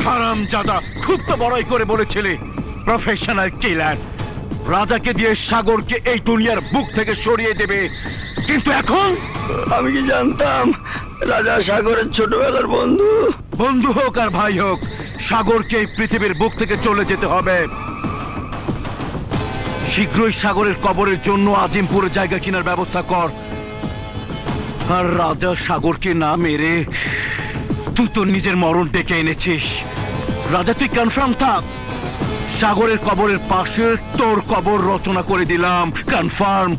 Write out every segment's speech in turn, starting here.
হারামজাদা, খুব তো বড়াই করে বলেছিলে প্রফেশনাল কিলার। রাজাকে দিয়ে সাগরকে এই দুনিয়ার বুক থেকে সরিয়ে দেবে, কিন্তু এখন আমি কি জানতাম রাজা সাগরের ছোটবেলার বন্ধু। বন্ধু হোক আর ভাই হোক, সাগরকে এই পৃথিবীর বুক থেকে চলে যেতে হবে। শীঘ্রই সাগরের কবরের জন্য আজিমপুরে জায়গা কেনার ব্যবস্থা কর। আর রাজা সাগরকে না মেরে তুই তোর নিজের মরণ ডেকে এনেছিস। রাজা, তুই কনফার্ম থাক, সাগরের কবরের পাশে তোর কবর রচনা করে দিলাম। কনফার্ম?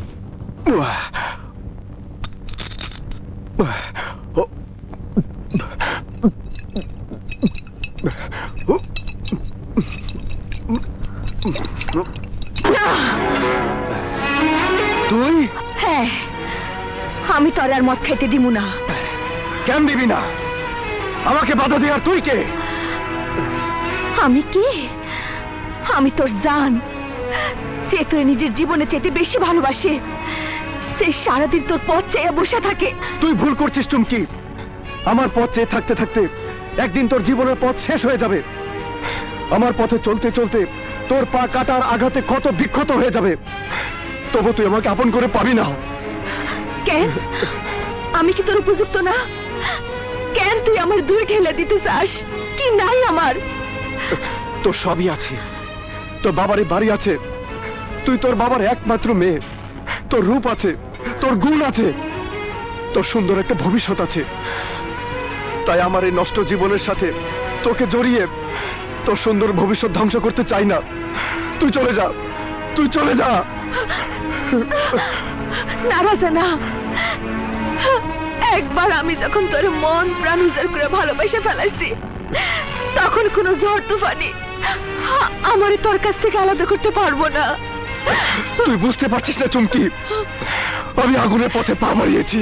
তুই? হ্যাঁ, আমি তোর আর মদ খেতে দিব না। কেন দিবি না? আমাকে বাধা দেওয়ার তুই কে? আমি কি? আমি তোর জান, যে তোর নিজের জীবনে চেয়ে বেশি ভালোবাসে, সে সারাদিন তোর পথ চেয়ে বসে থাকে। তুই ভুল করছিস চুমকি। আমার পথ চেয়ে থাকতে থাকতে একদিন তোর জীবনের পথ শেষ হয়ে যাবে। আমার পথে চলতে চলতে তোর পা কাটার আঘাতে ক্ষত বিক্ষত হয়ে যাবে, তবু তুই আমাকে আপন করে পাবি না। কেন? আমি কি তোর উপযুক্ত না? কেন তুই আমার দুই ঠেলে দিতে চাস? কি নাই আমার? তোর সবই আছে, তোর বাবারই বাড়ি আছে, তুই তোর বাবার একমাত্র মেয়ে, তোর রূপ আছে, তোর গুণ আছে, তোর সুন্দর একটা ভবিষ্যৎ আছে। তাই আমার এই নষ্ট জীবনের সাথে তোকে জড়িয়ে তোর সুন্দর ভবিষ্যৎ ধ্বংস করতে চাই না। তুই চলে যা, তুই চলে যা। না রাজা, না। একবার আমি যখন তোর মন প্রাণ উজাড় করে ভালোবেসে ফেলাইছি, তখন কোনো ঝড় তুফানি আমারে তোর কাছ থেকে আলাদা করতে পারবো না। তুই বুঝতে পারছিস না চুমকি, আমি আগুনের পথে পা মারিয়েছি,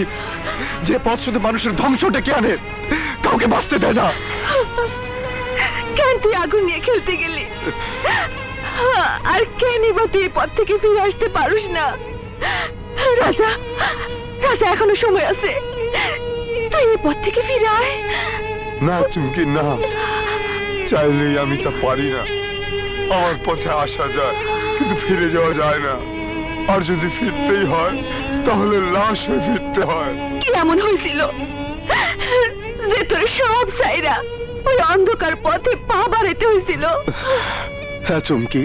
যে পথ শুধু মানুষের ধ্বংস ডেকে আনে, কাউকে বাঁচতে দেয় না। কেন তুই আগুন নিয়ে খেলতে গেলি? আর কেন বা তুই এই পথ থেকে ফিরে আসতে পারিস না? রাজা, রাজা, এখনো সময় আছে, তুই এই পথ থেকে ফিরে আয়। না চুমকি, না, চাইলেই আমি তা পারি না। আমার পথে আসা যায়, কিন্তু ফিরে যাওয়া যায় না। আর যদি ফিরতেই হয়, তাহলে লাশ হয়ে ফিরতে হয়। কি এমন হয়েছিল যে তোর সব সাইরা ওই অন্ধকার পথে পা বাড়াইতে হয়েছিল? হ্যাঁ চুমকি,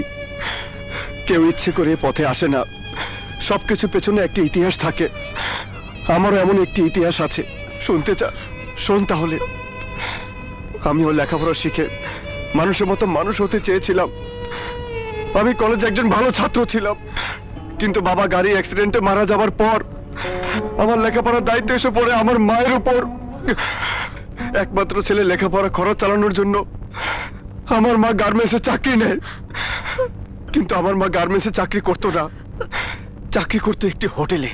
কেউ ইচ্ছে করে পথে আসে না, সবকিছু পেছনে একটি ইতিহাস থাকে। আমারও এমন একটি ইতিহাস আছে, শুনতে চা? শোন তাহলে। আমিও লেখাপড়া শিখে মানুষের মতো মানুষ হতে চেয়েছিলাম। আমি কলেজে একজন ভালো ছাত্র ছিলাম, কিন্তু বাবা গাড়ি অ্যাক্সিডেন্টে মারা যাবার পর আমার লেখাপড়ার দায়িত্ব এসে পড়ে আমার মায়ের উপর। একমাত্র ছেলে লেখাপড়া খরচ চালানোর জন্য আমার মা গার্মেন্টসে চাকরি নেয়, কিন্তু আমার মা গার্মেন্টসে চাকরি করতো না, চাকরি করতো একটি হোটেলে।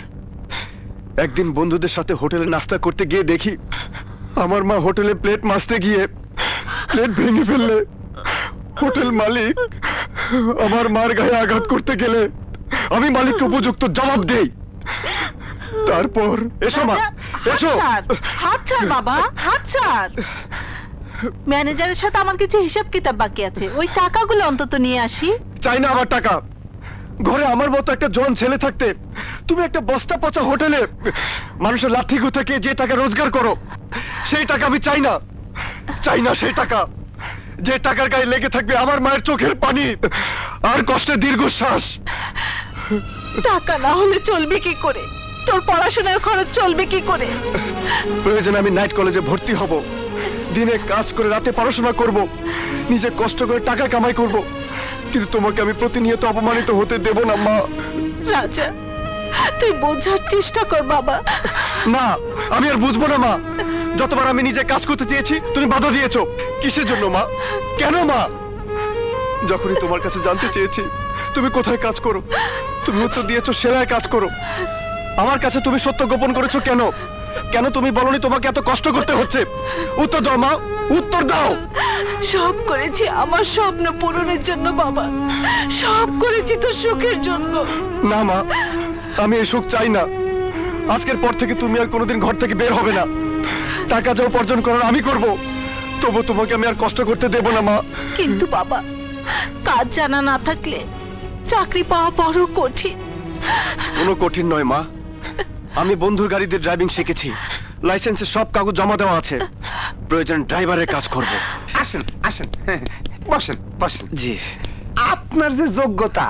একদিন বন্ধুদের সাথে হোটেলে নাস্তা করতে গিয়ে দেখি আমার মা হোটেলে প্লেট মাজতে গিয়ে প্লেট ভেঙে ফেললে হোটেল মালিক আমার মার গায়ে আঘাত করতে গেলে আমি মালিককে উপযুক্ত জবাব দেই। তারপর এসো মা, এসো। হাত ছাড় বাবা, হাত ছাড়। ম্যানেজারের সাথে আমার কিছু হিসাব কিতাব বাকি আছে, ওই টাকাগুলো অন্তত নিয়ে আসি। চাই না আমার টাকা। ঘরে আমার মতো একটা জন ছেলে থাকতে তুমি একটা বস্তা পচা হোটেলে মানুষের লাথি গুঁথে যে টাকা রোজগার করো, সেই টাকা আমি চাই না। চাই না সেই টাকা, যে টাকার গায়ে লেগে থাকবে আমার মায়ের চোখের পানি আর কষ্টের দীর্ঘশ্বাস। টাকা না হলে চলবে কি করে? তোর পড়াশোনার খরচ চলবে কি করে? প্রয়োজনে আমি নাইট কলেজে ভর্তি হব, দিনে কাজ করে রাতে পড়াশোনা করব, নিজে কষ্ট করে টাকা কামাই করব, কিন্তু তোমাকে আমি প্রতিনিয়ত অপমানিত হতে দেব না মা। রাজা, তুই বোঝার চেষ্টা কর বাবা। না, আমি আর বুঝবো না মা। যতবার আমি নিজে কাজ করতে চেয়েছি তুমি বাধা দিয়েছো। কিসের জন্য মা? কেন মা? যখনই তোমার কাছে জানতে চেয়েছি তুমি কোথায় কাজ করো, তুমি উত্তর দিয়েছো সেলাইয়ের কাজ করো। আমার কাছে তুমি সত্য গোপন করেছো কেন? কেন তুমি বলনি তোমাকে এত কষ্ট করতে হচ্ছে? উত্তর দাও মা, উত্তর দাও। সব করেছি আমার স্বপ্ন পূরণের জন্য বাবা, সব করেছি তোর সুখের জন্য। না মা, আমি এই সুখ চাই না। আজকের পর থেকে তুমি আর কোনোদিন ঘর থেকে বের হবে না। টাকা যা উপার্জন করার আমি করব, তবু তোমাকে আমি আর কষ্ট করতে দেব না মা। কিন্তু বাবা, কাজ জানা না থাকলে চাকরি পাওয়া বড় কঠিন। কোনো কঠিন নয় মা, আমি বন্ধুর গাড়িতে ড্রাইভিং শিখেছি, লাইসেন্সের সব কাগজ জমা দেওয়া আছে, প্রয়োজন ড্রাইভারের কাজ করব। আসেন আসেন, বসেন বসেন। জি। আপনার যে যোগ্যতা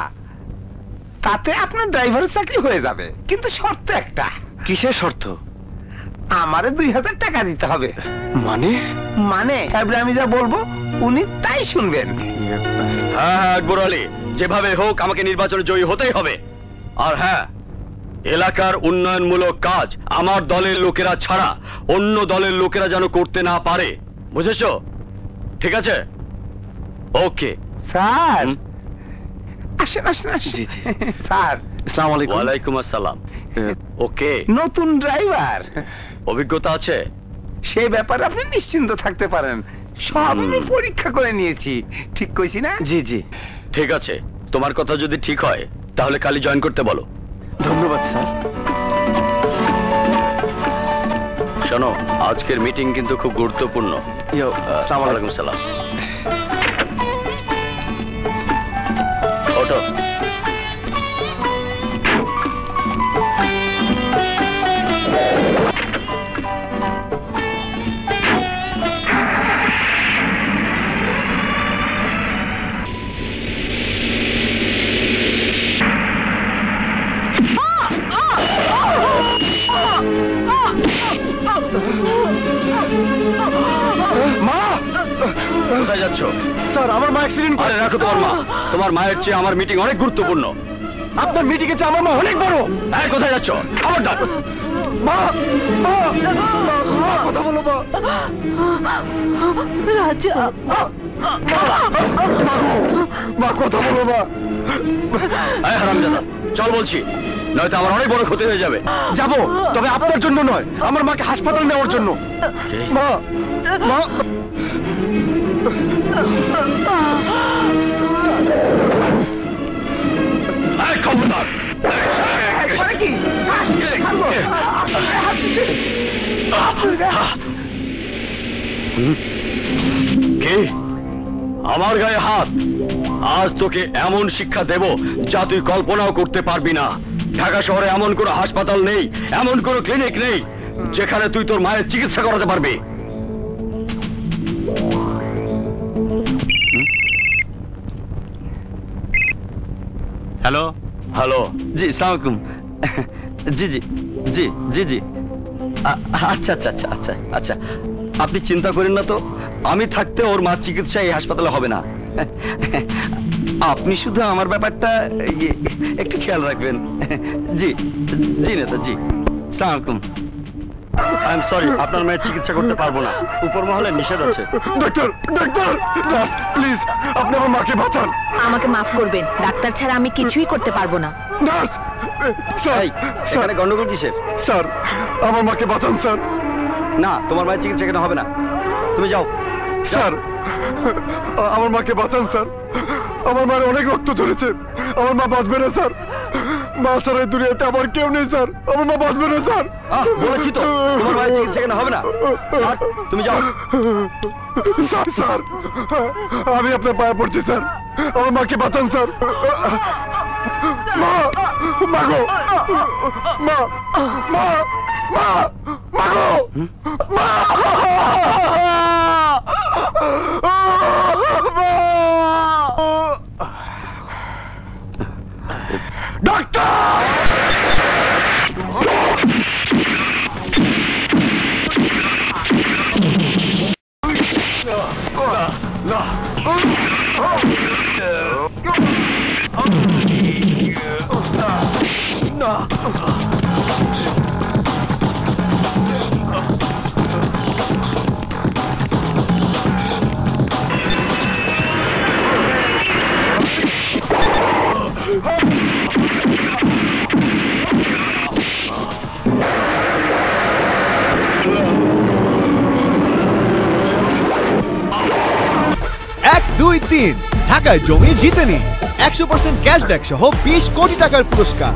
তাতে আপনার ড্রাইভারের চাকরি হয়ে যাবে, কিন্তু শর্ত একটা। কিসের শর্ত? আমারে 2000 টাকা দিতে হবে। মানে? মানে এবারে আমি যা বলবো উনি তাই শুনবেন। হ্যাঁ হ্যাঁ আকবর আলী, যেভাবে হোক আমাকে নির্বাচনে জয়ী হতেই হবে। আর হ্যাঁ, এলাকার উন্নয়নমূলক কাজ আমার দলের লোকেরা ছাড়া অন্য দলের লোকেরা যেন করতে না পারে, বুঝেছো? ঠিক আছে, ওকে। স্যার আসেন আসেন আসেন। জি জি। স্যার আসসালামু আলাইকুম। ওয়ালাইকুম আসসালাম। ওকে, নতুন ড্রাইভার, অভিজ্ঞতা আছে? সেই ব্যাপারে আপনি নিশ্চিন্ত থাকতে পারেন, সব আমি পরীক্ষা করে নিয়েছি। ঠিক কইছি না? জি জি। ঠিক আছে, তোমার কথা যদি ঠিক হয় তাহলে কালই জয়েন করতে বলো। ধন্যবাদ স্যার। শোনো, আজকের মিটিং কিন্তু খুব গুরুত্বপূর্ণ। আসসালামু আলাইকুম। ওয়ালাইকুম সালাম। ওঠো। মা! কোথায় যাচ্ছ? স্যার, আমার মা অ্যাক্সিডেন্ট করে। আরে রাখো তোমার মা, তোমার মায়ের চেয়ে আমার মিটিং অনেক গুরুত্বপূর্ণ। আপনার মিটিং এর চেয়ে আমার মা অনেক বড়। হ্যাঁ, কোথায় যাচ্ছ? খবরদার। মা! মা! মা, কথা বলো মা। রাজা, মা, কথা বলো মা। এই হারামজাদা, চল বলছি, নয়তো আমার অনেক বড় ক্ষতি হয়ে যাবে। যাবো, তবে আপনার জন্য নয়, আমার মাকে হাসপাতালে নেওয়ার জন্য। মা! মা! এই খবরদার। করে কি? স্যার, থামো। আপনার হাত দিছে। কি? আমার গায়ে হাত? আজ তোকে এমন শিক্ষা দেব যা তুই কল্পনাও করতে পারবি না। ঢাকা শহরে এমন কোনো হাসপাতাল নেই, এমন কোনো ক্লিনিক নেই যেখানে তুই তোর মায়ের চিকিৎসা করাতে পারবি। Hello hello. জি, আসসালামু আলাইকুম। জি জি জি জি জি। আচ্ছা আচ্ছা আচ্ছা আচ্ছা আচ্ছা, আপনি চিন্তা করেন না তো, আমি থাকতে ওর মার চিকিৎসা এই হাসপাতালে হবে না। আপনি শুধু আমার ব্যাপারটা একটু খেয়াল রাখবেন। জি জি নেতা, জি। আসসালামু আলাইকুম। আই এম সরি, আপনার মায়ের চিকিৎসা করতে পারবো না, উপর মহলে নিষেধ আছে। ডাক্তার, ডাক্তার, নার্স, প্লিজ আপনি আমার মাকে বাঁচান। আমাকে মাফ করবেন, ডাক্তার ছাড়া আমি কিছুই করতে পারবো না। নার্স! স্যার, এই, স্যার, এখানে গন্ডগোল কিসের? স্যার, আমার মাকে বাঁচান স্যার। না, তোমার মায়ের চিকিৎসা এখানে হবে না, তুমি যাও। স্যার, আমার মাকে বাঁচান স্যার। আমার মায়ের অনেক রক্ত ঝরেছে, আমার মা বাঁচবে না স্যার। মা ছাড়া এই দুনিয়াতে আমার কেউ নেই স্যার, আমার মা বাঁচবে না স্যার। বলেছি তো, তোমার মায়ের চিকিৎসা এখানে হবে না, আর তুমি যাও। স্যার, স্যার, আমি আপনার পায়ে পড়ছি স্যার, আমার মাকে বাঁচান স্যার। মা! মা গো! মা! মা! মা! মা গো! মা! ডাক্তার! ঢাকায় জমি জিতে নিন 100% ক্যাশব্যাক সহ 20 কোটি টাকার পুরস্কার।